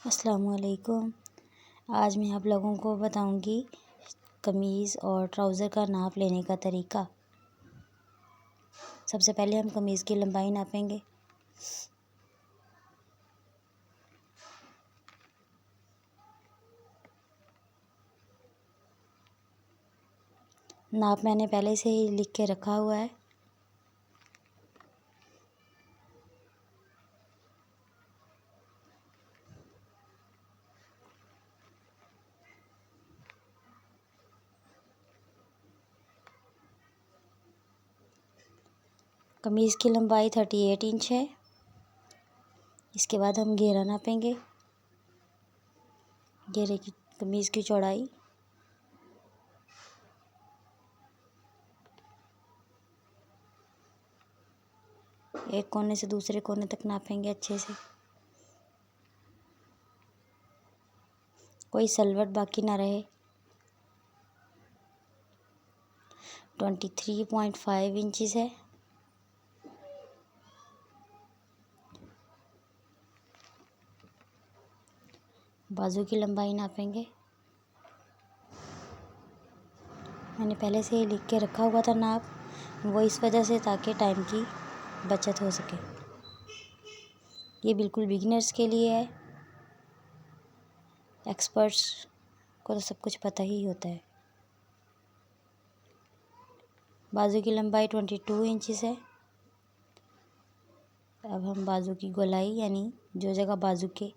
अस्सलामुअलैकुम। आज मैं आप लोगों को बताऊंगी कमीज़ और ट्राउज़र का नाप लेने का तरीका। सबसे पहले हम कमीज़ की लंबाई नापेंगे। नाप मैंने पहले से ही लिख के रखा हुआ है। कमीज़ की लंबाई 38 इंच है। इसके बाद हम घेरा नापेंगे। घेरे की कमीज़ की चौड़ाई एक कोने से दूसरे कोने तक नापेंगे अच्छे से, कोई सलवट बाकी ना रहे। 23.5 इंचज़ है। बाजू की लंबाई नापेंगे। मैंने पहले से ही लिख के रखा हुआ था नाप, वो इस वजह से ताकि टाइम की बचत हो सके। ये बिल्कुल बिगिनर्स के लिए है, एक्सपर्ट्स को तो सब कुछ पता ही होता है। बाजू की लंबाई 22 इंचज़ है। अब हम बाजू की गोलाई यानी जो जगह बाजू के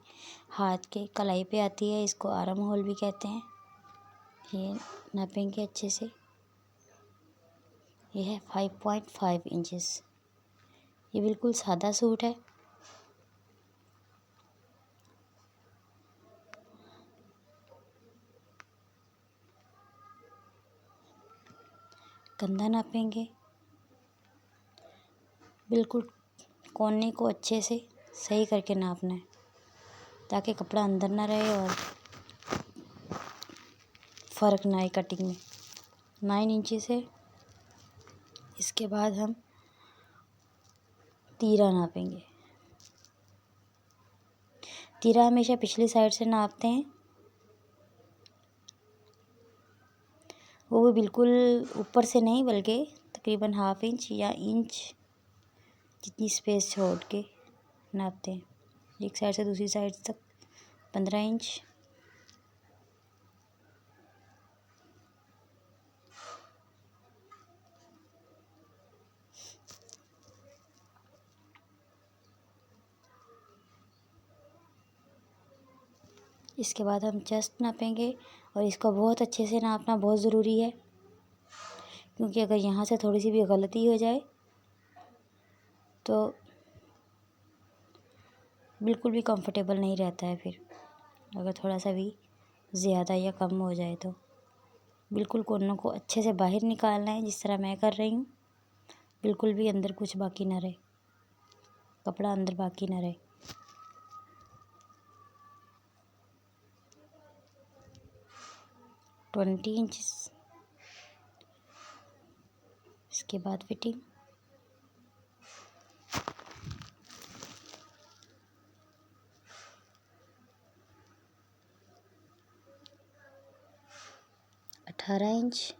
हाथ के कलाई पे आती है, इसको आर्म होल भी कहते हैं, ये नापेंगे अच्छे से। ये है 5.5 इंचज़। ये बिल्कुल सादा सूट है। कंधा नापेंगे। बिल्कुल कोने को अच्छे से सही करके नापना है ताकि कपड़ा अंदर ना रहे और फ़र्क ना आए कटिंग में। 9 इंचज़ है। इसके बाद हम तीरा नापेंगे। तीरा हमेशा पिछली साइड से नापते हैं, वो भी बिल्कुल ऊपर से नहीं बल्कि तकरीबन हाफ इंच या इंच जितनी स्पेस छोड़ के नापते हैं। एक साइड से दूसरी साइड तक 15 इंच। इसके बाद हम चेस्ट नापेंगे और इसको बहुत अच्छे से नापना बहुत ज़रूरी है, क्योंकि अगर यहाँ से थोड़ी सी भी गलती हो जाए तो बिल्कुल भी कंफर्टेबल नहीं रहता है। फिर अगर थोड़ा सा भी ज़्यादा या कम हो जाए तो बिल्कुल कोनों को अच्छे से बाहर निकालना है, जिस तरह मैं कर रही हूँ। बिल्कुल भी अंदर कुछ बाकी ना रहे, कपड़ा अंदर बाकी ना रहे। Twenty inch. इसके बाद फिटिंग। अठारह इंच।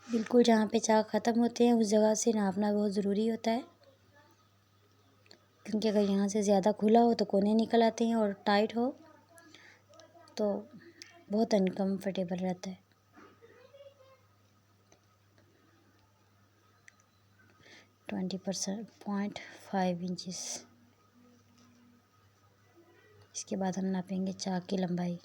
बिल्कुल जहाँ पे चाक ख़त्म होते हैं उस जगह से नापना बहुत ज़रूरी होता है, क्योंकि अगर यहाँ से ज़्यादा खुला हो तो कोने निकल आते हैं और टाइट हो तो बहुत अनकम्फर्टेबल रहता है। 20.5 इंचज़। इसके बाद हम नापेंगे चाक की लंबाई।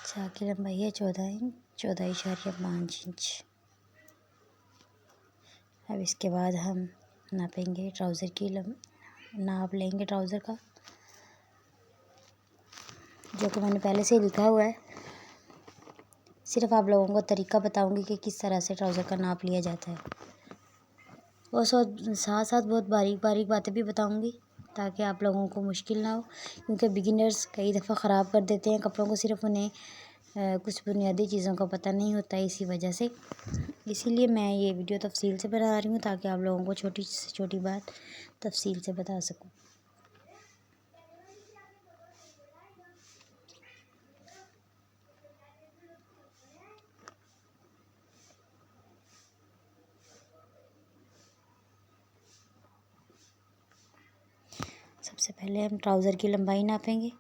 चाक की लंबाई है 14.5 इंच। अब इसके बाद हम नापेंगे ट्राउज़र की नाप लेंगे ट्राउज़र का। जो कि मैंने पहले से ही लिखा हुआ है। सिर्फ आप लोगों को तरीका बताऊंगी कि किस तरह से ट्राउज़र का नाप लिया जाता है, और साथ साथ बहुत बारीक बारीक बातें भी बताऊंगी ताकि आप लोगों को मुश्किल ना हो, क्योंकि बिगिनर्स कई दफ़ा ख़राब कर देते हैं कपड़ों को, सिर्फ उन्हें कुछ बुनियादी चीज़ों का पता नहीं होता है इसी वजह से। इसीलिए मैं ये वीडियो तफसील से बना रही हूँ ताकि आप लोगों को छोटी से छोटी बात तफसील से बता सकूँ। सबसे पहले हम ट्राउज़र की लंबाई नापेंगे।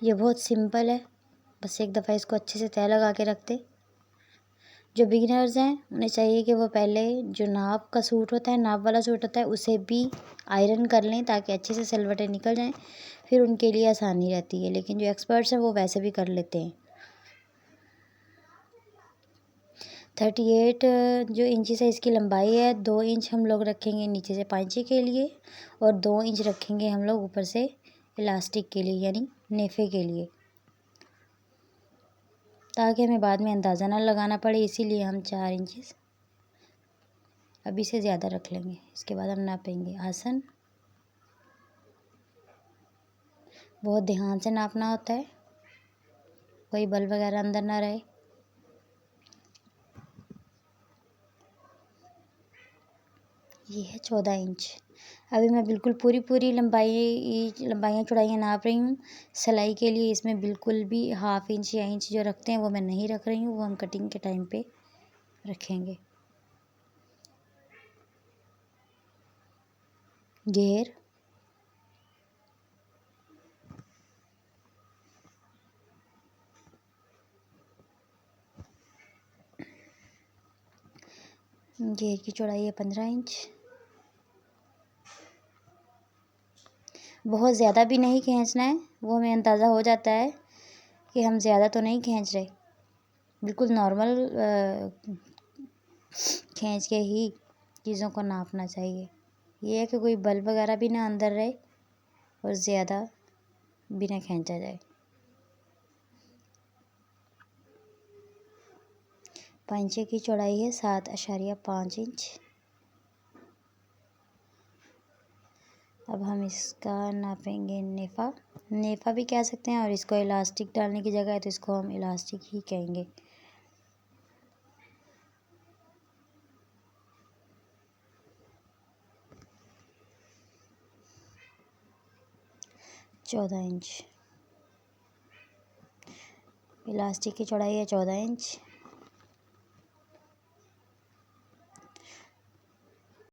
ये बहुत सिंपल है, बस एक दफ़ा इसको अच्छे से तय लगा के रख दे। जो बिगिनर्स हैं उन्हें चाहिए कि वो पहले जो नाप का सूट होता है, नाप वाला सूट होता है, उसे भी आयरन कर लें ताकि अच्छे से सिलवटें निकल जाएं, फिर उनके लिए आसानी रहती है। लेकिन जो एक्सपर्ट्स हैं वो वैसे भी कर लेते हैं। 38 जो इंची से इसकी लंबाई है, 2 इंच हम लोग रखेंगे नीचे से पाइचे के लिए, और 2 इंच रखेंगे हम लोग ऊपर से इलास्टिक के लिए यानी नेफे के लिए, ताकि हमें बाद में अंदाज़ा ना लगाना पड़े। इसीलिए हम 4 इंच अभी से ज़्यादा रख लेंगे। इसके बाद हम नापेंगे आसन। बहुत ध्यान से नापना होता है, कोई बल वगैरह अंदर ना रहे। ये है 14 इंच। अभी मैं बिल्कुल पूरी लंबाइयाँ चौड़ाइयाँ नाप रही हूँ। सिलाई के लिए इसमें बिल्कुल भी हाफ इंच या इंच जो रखते हैं वो मैं नहीं रख रही हूँ, वो हम कटिंग के टाइम पे रखेंगे। घेर, घेर की चौड़ाई है 15 इंच। बहुत ज़्यादा भी नहीं खींचना है, वो हमें अंदाज़ा हो जाता है कि हम ज़्यादा तो नहीं खींच रहे। बिल्कुल नॉर्मल खींच के ही चीज़ों को नापना चाहिए। ये है कि कोई बल वगैरह भी ना अंदर रहे और ज़्यादा भी ना खींचा जाए। पाइचे की चौड़ाई है 7.5 इंच। अब हम इसका नापेंगे नेफा। नेफा भी कह सकते हैं, और इसको इलास्टिक डालने की जगह है तो इसको हम इलास्टिक ही कहेंगे। चौदह इंच इलास्टिक की चौड़ाई है 14 इंच।